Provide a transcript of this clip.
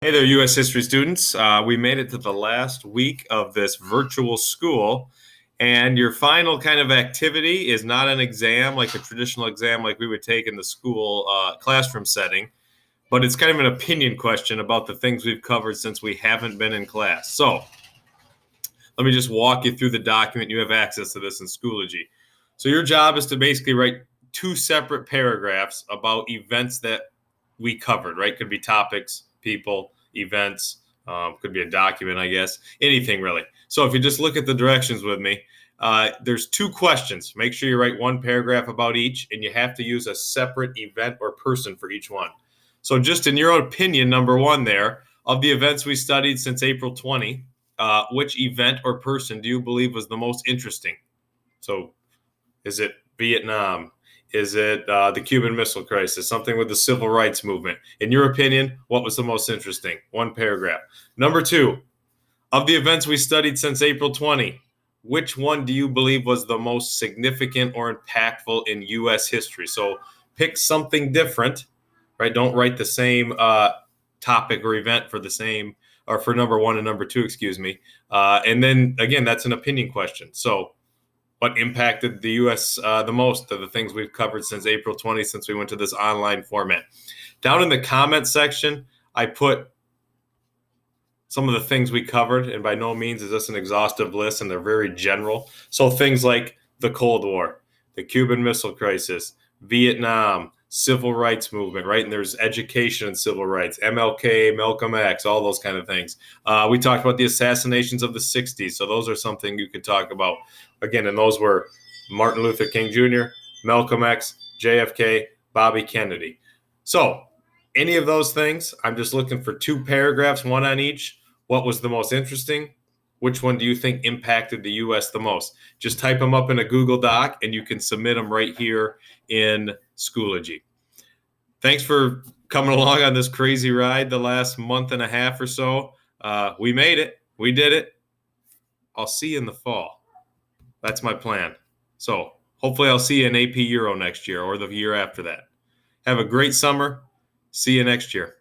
Hey there, U.S. history students. We made it to the last week of this virtual school, and your final kind of activity is not an exam like a traditional exam like we would take in the school classroom setting, but it's kind of an opinion question about the things we've covered since we haven't been in class. So let me just walk you through the document. You have access to this in Schoology. So your job is to basically write two separate paragraphs about events that we covered, right? Could be topics, people, events, could be a document, I guess, anything really. So if you just look at the directions with me, there's two questions. Make sure you write one paragraph about each, and you have to use a separate event or person for each one. So just in your own opinion, number one there, of the events we studied since April 20, which event or person do you believe was the most interesting? So is it Vietnam? Is it the Cuban Missile Crisis? Something with the civil rights movement? In your opinion, what was the most interesting? One paragraph. Number two, of the events we studied since April 20, which one do you believe was the most significant or impactful in U.S. history? So pick something different, right? Don't write the same topic or event for the same, or for number one and number two, excuse me. And then again, that's an opinion question. So what impacted the U.S. The most of the things we've covered since April 20, since we went to this online format? Down in the comment section, I put some of the things we covered, and by no means is this an exhaustive list, and they're very general. So things like the Cold War, the Cuban Missile Crisis, Vietnam, civil rights movement, right? And there's education and civil rights, MLK, Malcolm X, all those kind of things. We talked about the assassinations of the 60s. So those are something you could talk about. Again, and those were Martin Luther King Jr., Malcolm X, JFK, Bobby Kennedy. So any of those things, I'm just looking for two paragraphs, one on each. What was the most interesting? Which one do you think impacted the U.S. the most? Just type them up in a Google Doc, and you can submit them right here in Schoology. Thanks for coming along on this crazy ride the last month and a half or so. We made it. We did it. I'll see you in the fall. That's my plan. So hopefully I'll see you in AP Euro next year or the year after that. Have a great summer. See you next year.